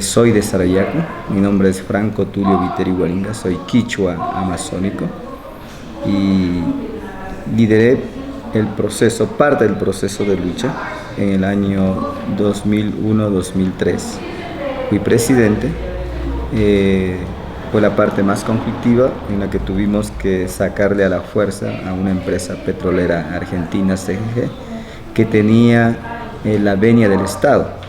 Soy de Sarayaku, mi nombre es Franco Tulio Viteri Hualinga, soy quichua amazónico y lideré parte del proceso de lucha en el año 2001-2003. Fui presidente, fue la parte más conflictiva en la que tuvimos que sacarle a la fuerza a una empresa petrolera argentina, CGG, que tenía la venia del Estado.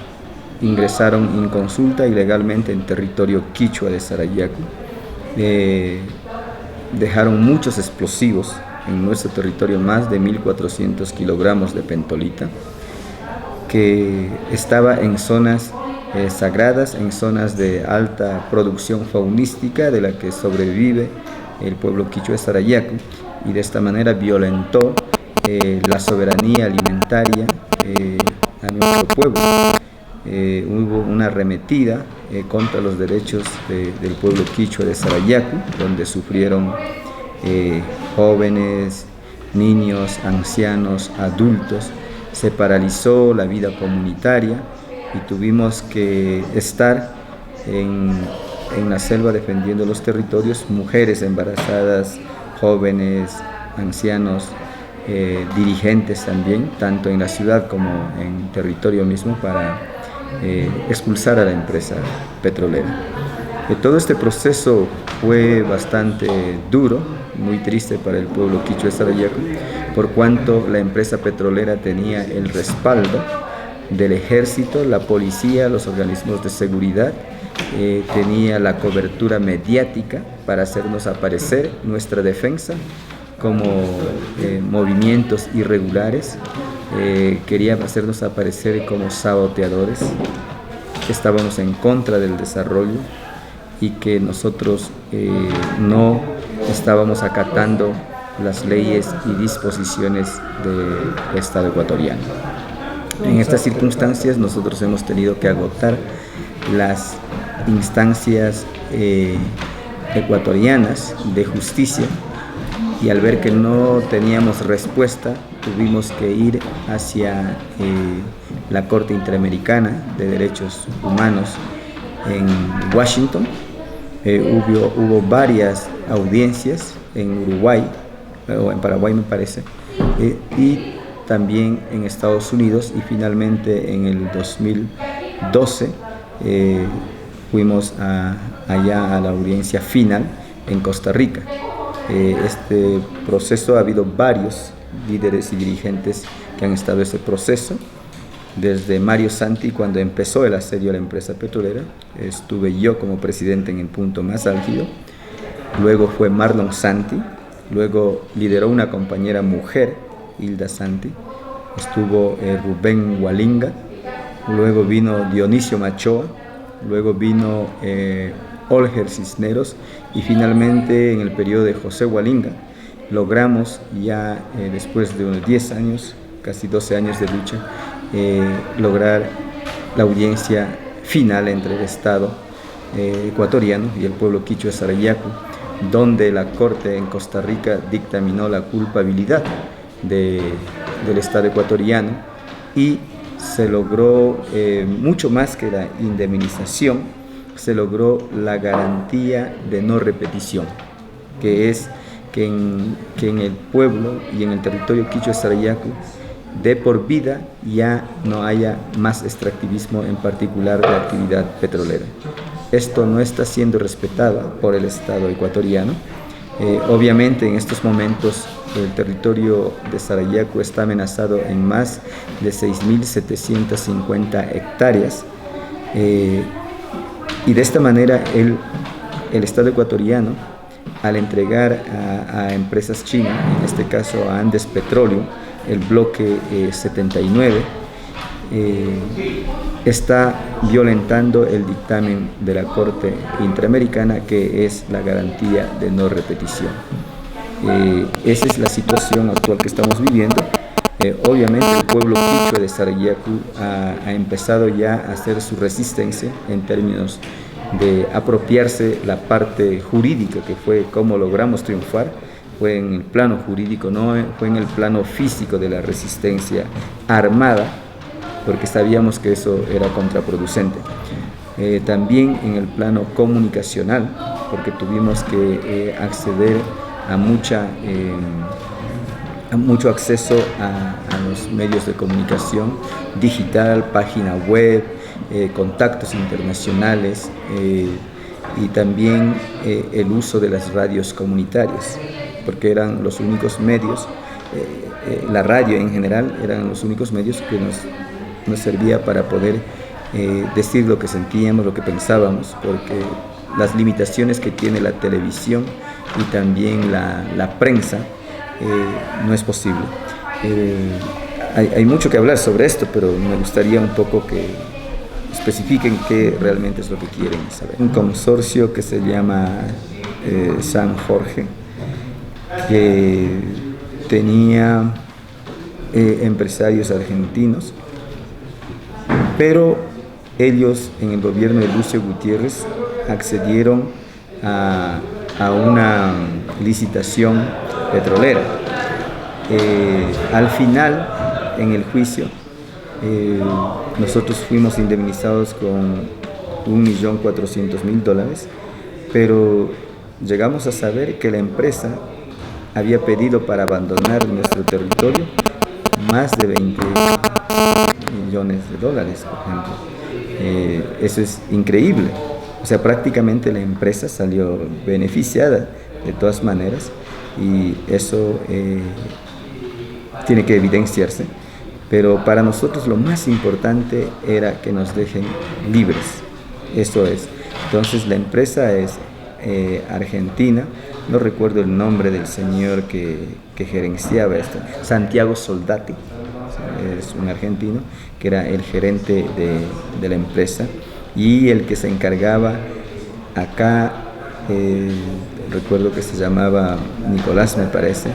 Ingresaron en consulta ilegalmente en territorio quichua de Sarayaku, dejaron muchos explosivos en nuestro territorio, más de 1.400 kilogramos de pentolita, que estaba en zonas sagradas, en zonas de alta producción faunística de la que sobrevive el pueblo quichua de Sarayaku, y de esta manera violentó la soberanía alimentaria a nuestro pueblo. Hubo una arremetida contra los derechos del pueblo quichua de Sarayaku, donde sufrieron jóvenes, niños, ancianos, adultos. Se paralizó la vida comunitaria y tuvimos que estar en la selva defendiendo los territorios, mujeres embarazadas, jóvenes, ancianos, dirigentes también, tanto en la ciudad como en territorio mismo, para expulsar a la empresa petrolera. Todo este proceso fue bastante duro, muy triste para el pueblo quichua de Sarayaku, por cuanto la empresa petrolera tenía el respaldo del ejército, la policía, los organismos de seguridad, tenía la cobertura mediática para hacernos aparecer nuestra defensa como movimientos irregulares. Querían hacernos aparecer como saboteadores, que estábamos en contra del desarrollo y que nosotros no estábamos acatando las leyes y disposiciones del Estado ecuatoriano. En estas circunstancias nosotros hemos tenido que agotar las instancias ecuatorianas de justicia, y al ver que no teníamos respuesta, tuvimos que ir hacia la Corte Interamericana de Derechos Humanos en Washington. Hubo varias audiencias en Uruguay, o en Paraguay me parece, y también en Estados Unidos, y finalmente en el 2012 fuimos allá a la audiencia final en Costa Rica. Este proceso, ha habido varios líderes y dirigentes que han estado en ese proceso, desde Mario Santi, cuando empezó el asedio a la empresa petrolera. Estuve yo como presidente en el punto más álgido, luego fue Marlon Santi, luego lideró una compañera mujer, Hilda Santi, estuvo Rubén Hualinga, luego vino Dionisio Machoa, luego vino Olger Cisneros, y finalmente en el periodo de José Hualinga logramos ya después de unos 10 años, casi 12 años de lucha, lograr la audiencia final entre el Estado ecuatoriano y el pueblo quichua de Sarayaku, donde la Corte en Costa Rica dictaminó la culpabilidad del Estado ecuatoriano, y se logró mucho más que la indemnización. Se logró la garantía de no repetición, que es que en el pueblo y en el territorio quichua de Sarayaku de por vida ya no haya más extractivismo, en particular de actividad petrolera. Esto no está siendo respetado por el Estado ecuatoriano. Obviamente en estos momentos el territorio de Sarayaku está amenazado en más de 6.750 hectáreas. Y de esta manera el Estado ecuatoriano, al entregar a empresas chinas, en este caso a Andes Petróleo, el bloque 79, está violentando el dictamen de la Corte Interamericana, que es la garantía de no repetición. Esa es la situación actual que estamos viviendo. Obviamente el pueblo quichua de Sarayaku ha empezado ya a hacer su resistencia en términos de apropiarse la parte jurídica, que fue como logramos triunfar. Fue en el plano jurídico, no fue en el plano físico de la resistencia armada, porque sabíamos que eso era contraproducente. También en el plano comunicacional, porque tuvimos que acceder a mucho acceso a los medios de comunicación digital, página web, contactos internacionales, y también el uso de las radios comunitarias, porque eran los únicos medios, la radio en general eran los únicos medios que nos servía para poder decir lo que sentíamos, lo que pensábamos, porque las limitaciones que tiene la televisión y también la prensa, no es posible. Hay mucho que hablar sobre esto, pero me gustaría un poco que especifiquen qué realmente es lo que quieren saber. Un consorcio que se llama San Jorge, que tenía empresarios argentinos, pero ellos en el gobierno de Lucio Gutiérrez accedieron a una licitación petrolera. Al final, en el juicio, nosotros fuimos indemnizados con $1.400.000, pero llegamos a saber que la empresa había pedido para abandonar nuestro territorio más de $20 millones, por ejemplo. Eso es increíble. O sea, prácticamente la empresa salió beneficiada de todas maneras, y eso tiene que evidenciarse. Pero para nosotros lo más importante era que nos dejen libres. Eso es. Entonces la empresa es argentina. No recuerdo el nombre del señor que gerenciaba esto. Santiago Soldati, es un argentino, que era el gerente de la empresa, y el que se encargaba acá, recuerdo que se llamaba Nicolás, me parece,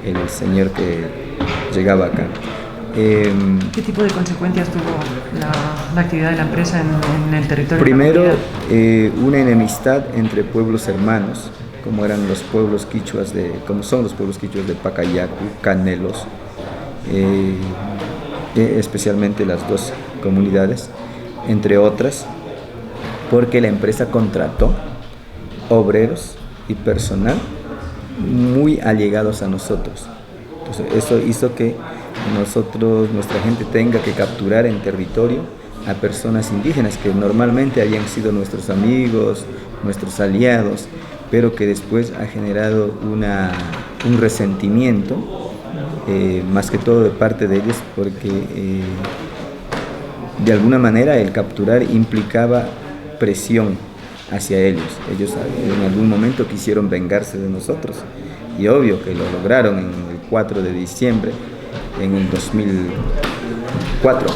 el señor que llegaba acá. ¿Qué tipo de consecuencias tuvo la actividad de la empresa en el territorio? Primero, una enemistad entre pueblos hermanos, como son los pueblos quichuas de Pacayacu, Canelos, especialmente las dos comunidades, entre otras, porque la empresa contrató obreros y personal muy allegados a nosotros. Entonces, eso hizo que nuestra gente tenga que capturar en territorio a personas indígenas que normalmente habían sido nuestros amigos, nuestros aliados, pero que después ha generado un resentimiento, más que todo de parte de ellos, porque de alguna manera el capturar implicaba presión hacia ellos. Ellos en algún momento quisieron vengarse de nosotros, y obvio que lo lograron en el 4 de diciembre en el 2004, el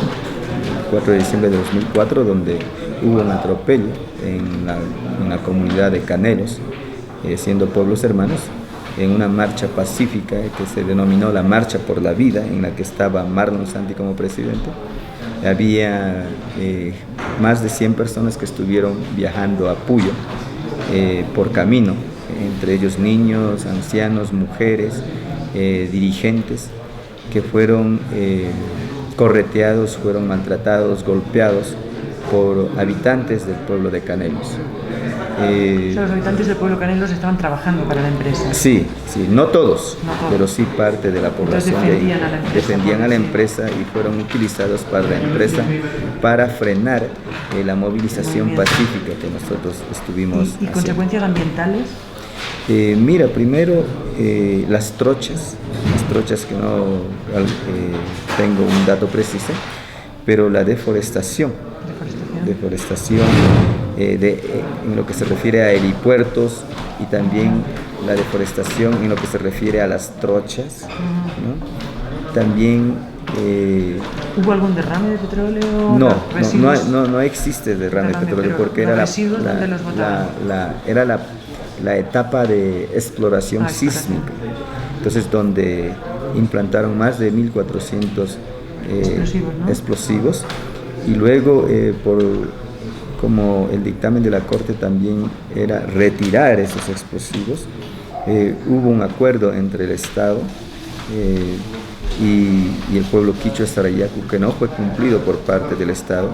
4 de diciembre de 2004, donde hubo un atropello en la comunidad de Canelos, siendo pueblos hermanos, en una marcha pacífica que se denominó la Marcha por la Vida, en la que estaba Marlon Santi como presidente. Había más de 100 personas que estuvieron viajando a Puyo por camino, entre ellos niños, ancianos, mujeres, dirigentes, que fueron correteados, fueron maltratados, golpeados por habitantes del pueblo de Canelos. O sea, los habitantes del pueblo Canelos estaban trabajando para la empresa. Sí, no todos, pero sí parte de la población de ahí defendían a la empresa, y fueron utilizados para la empresa para frenar la movilización pacífica que nosotros estuvimos ¿Y consecuencias ambientales? Mira, primero las trochas que no tengo un dato preciso, pero la deforestación en lo que se refiere a helipuertos, y también la deforestación en lo que se refiere a las trochas, ¿no? También ¿hubo algún derrame de petróleo? No existe derrame de petróleo, porque era la etapa de exploración sísmica. Entonces, donde implantaron más de 1.400 explosivos, y luego como el dictamen de la Corte también era retirar esos explosivos, hubo un acuerdo entre el Estado y el pueblo quichua Sarayaku, que no fue cumplido por parte del Estado.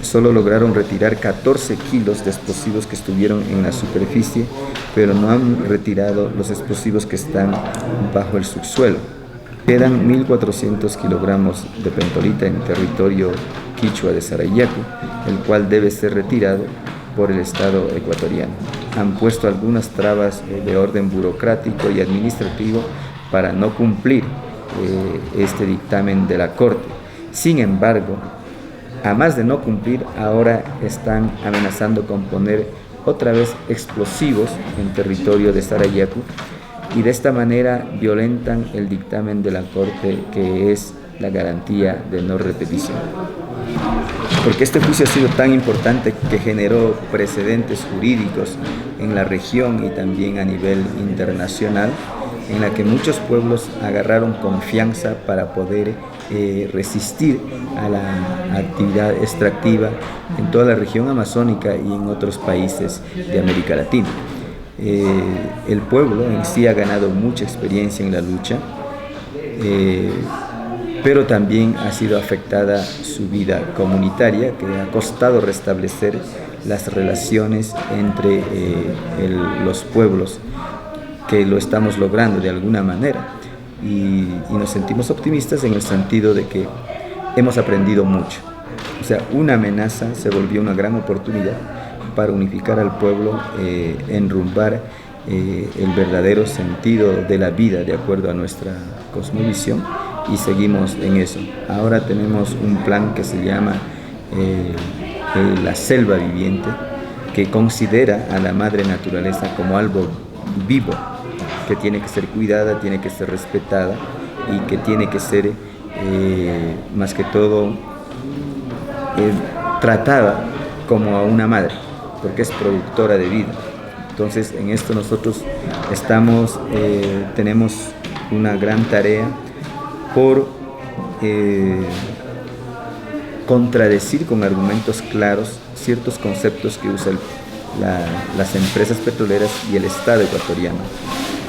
solo lograron retirar 14 kilos de explosivos que estuvieron en la superficie, pero no han retirado los explosivos que están bajo el subsuelo. Quedan 1.400 kilogramos de pentolita en territorio quichua de Sarayaku, el cual debe ser retirado por el Estado ecuatoriano. Han puesto algunas trabas de orden burocrático y administrativo para no cumplir este dictamen de la Corte. Sin embargo, a más de no cumplir, ahora están amenazando con poner otra vez explosivos en territorio de Sarayaku, y de esta manera violentan el dictamen de la Corte, que es la garantía de no repetición. Porque este juicio ha sido tan importante que generó precedentes jurídicos en la región y también a nivel internacional, en la que muchos pueblos agarraron confianza para poder resistir a la actividad extractiva en toda la región amazónica y en otros países de América Latina. El pueblo en sí ha ganado mucha experiencia en la lucha, pero también ha sido afectada su vida comunitaria, que ha costado restablecer las relaciones entre los pueblos, que lo estamos logrando de alguna manera, y nos sentimos optimistas en el sentido de que hemos aprendido mucho. O sea, una amenaza se volvió una gran oportunidad para unificar al pueblo, enrumbar el verdadero sentido de la vida de acuerdo a nuestra cosmovisión, y seguimos en eso. Ahora tenemos un plan que se llama la selva viviente, que considera a la madre naturaleza como algo vivo, que tiene que ser cuidada, tiene que ser respetada y que tiene que ser más que todo tratada como a una madre, porque es productora de vida. Entonces, en esto nosotros tenemos una gran tarea por contradecir con argumentos claros ciertos conceptos que usan las empresas petroleras y el Estado ecuatoriano,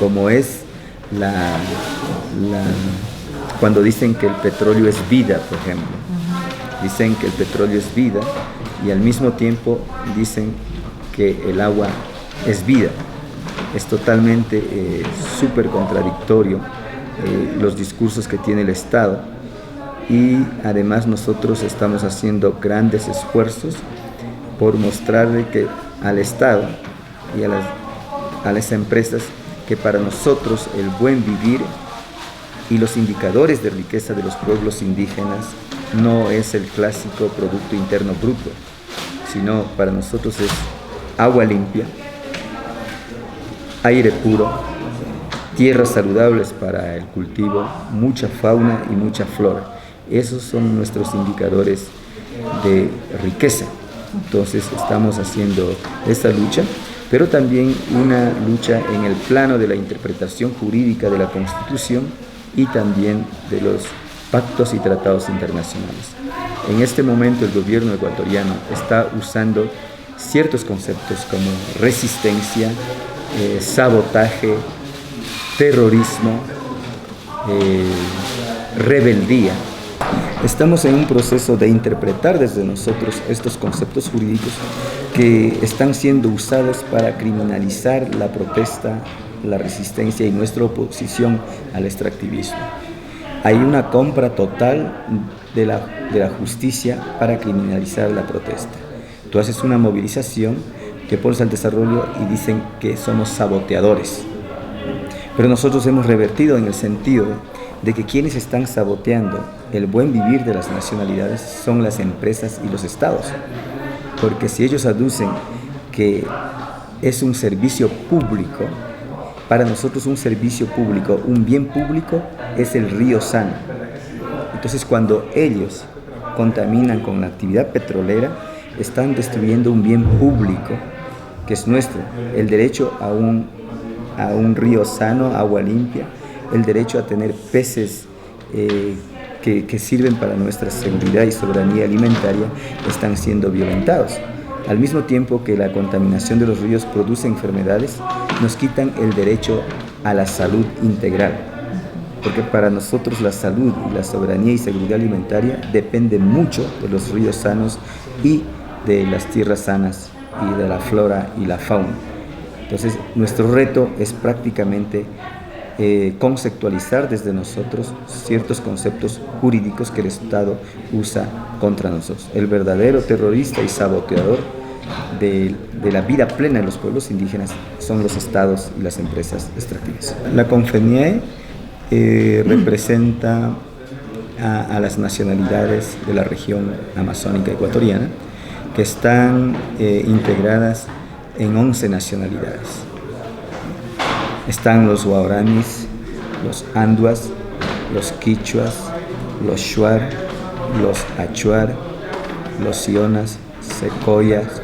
como es cuando dicen que el petróleo es vida, por ejemplo. Dicen que el petróleo es vida y al mismo tiempo dicen que el agua es vida. Es totalmente súper contradictorio los discursos que tiene el Estado, y además nosotros estamos haciendo grandes esfuerzos por mostrarle que al Estado y a las empresas que para nosotros el buen vivir y los indicadores de riqueza de los pueblos indígenas no es el clásico Producto Interno Bruto, sino para nosotros es agua limpia, aire puro, tierras saludables para el cultivo, mucha fauna y mucha flora. Esos son nuestros indicadores de riqueza. Entonces estamos haciendo esta lucha, pero también una lucha en el plano de la interpretación jurídica de la Constitución y también de los pactos y tratados internacionales. En este momento el gobierno ecuatoriano está usando ciertos conceptos como resistencia, sabotaje, terrorismo, rebeldía. Estamos en un proceso de interpretar desde nosotros estos conceptos jurídicos que están siendo usados para criminalizar la protesta, la resistencia y nuestra oposición al extractivismo. Hay una compra total de la justicia para criminalizar la protesta. Tú haces una movilización, te pones al desarrollo y dicen que somos saboteadores. Pero nosotros hemos revertido en el sentido de que quienes están saboteando el buen vivir de las nacionalidades son las empresas y los estados. Porque si ellos aducen que es un servicio público, para nosotros un servicio público, un bien público, es el río Sano. Entonces, cuando ellos contaminan con la actividad petrolera, están destruyendo un bien público que es nuestro, el derecho a un río sano, agua limpia, el derecho a tener peces que sirven para nuestra seguridad y soberanía alimentaria, están siendo violentados. Al mismo tiempo que la contaminación de los ríos produce enfermedades, nos quitan el derecho a la salud integral. porque para nosotros la salud y la soberanía y seguridad alimentaria depende mucho de los ríos sanos y de las tierras sanas y de la flora y la fauna. Entonces, nuestro reto es prácticamente conceptualizar desde nosotros ciertos conceptos jurídicos que el Estado usa contra nosotros. El verdadero terrorista y saboteador de la vida plena de los pueblos indígenas son los estados y las empresas extractivas. La CONFENIE representa a las nacionalidades de la región amazónica ecuatoriana, que están integradas en 11 nacionalidades. Están los guaraníes, los anduas, los quichuas, los shuar, los achuar, los sionas, secoyas,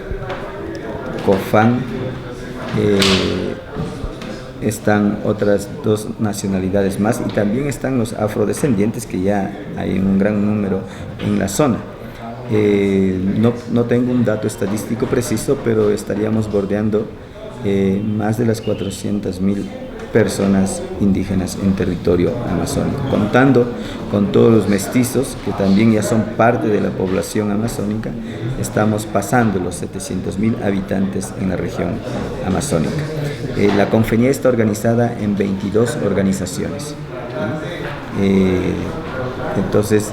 cofán. Están otras 2 nacionalidades más y también están los afrodescendientes, que ya hay un gran número en la zona. No tengo un dato estadístico preciso, pero estaríamos bordeando más de las 400.000 personas indígenas en territorio amazónico, contando con todos los mestizos que también ya son parte de la población amazónica. Estamos pasando los 700.000 habitantes en la región amazónica. La CONFENIE está organizada en 22 organizaciones. Entonces,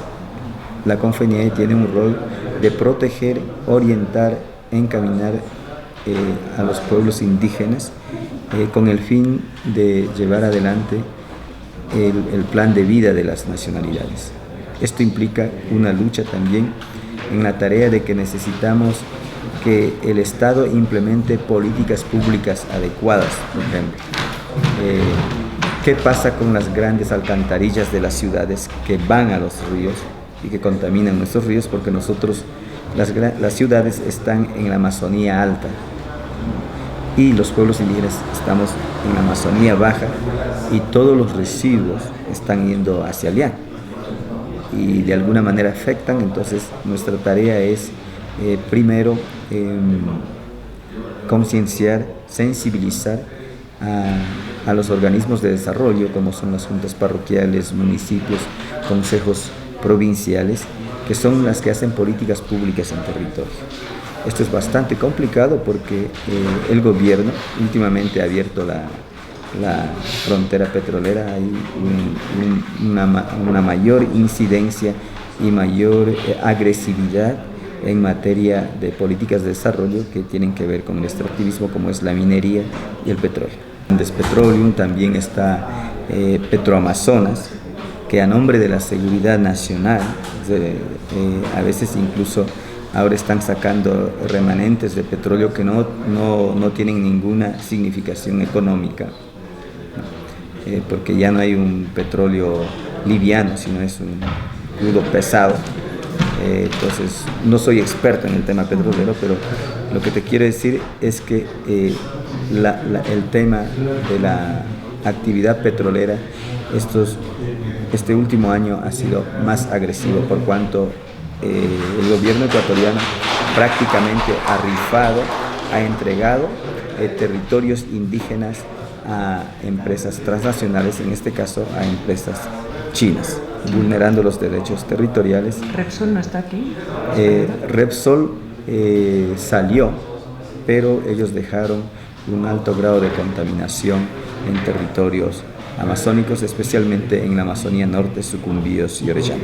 la CONFENIE tiene un rol de proteger, orientar, encaminar a los pueblos indígenas con el fin de llevar adelante el plan de vida de las nacionalidades. Esto implica una lucha también en la tarea de que necesitamos que el Estado implemente políticas públicas adecuadas, por ejemplo. ¿Qué pasa con las grandes alcantarillas de las ciudades que van a los ríos y que contaminan nuestros ríos? Porque nosotros, las ciudades están en la Amazonía alta y los pueblos indígenas estamos en la Amazonía baja, y todos los residuos están yendo hacia allá y de alguna manera afectan. Entonces, nuestra tarea es primero concienciar, sensibilizar a los organismos de desarrollo, como son las juntas parroquiales, municipios, consejos provinciales, que son las que hacen políticas públicas en territorio. Esto es bastante complicado porque el gobierno últimamente ha abierto la frontera petrolera. Hay una mayor incidencia y mayor agresividad en materia de políticas de desarrollo que tienen que ver con el extractivismo, como es la minería y el petróleo. En Despetroleum también está Petroamazonas, que a nombre de la seguridad nacional, a veces incluso ahora están sacando remanentes de petróleo que no tienen ninguna significación económica, porque ya no hay un petróleo liviano, sino es un crudo pesado. Entonces, no soy experto en el tema petrolero, pero lo que te quiero decir es que el tema de la actividad petrolera este último año ha sido más agresivo, por cuanto el gobierno ecuatoriano prácticamente ha rifado, ha entregado territorios indígenas a empresas transnacionales, en este caso a empresas chinas, vulnerando los derechos territoriales. ¿Repsol no está aquí? Repsol salió, pero ellos dejaron un alto grado de contaminación en territorios amazónicos, especialmente en la Amazonía Norte, Sucumbíos y Orellana.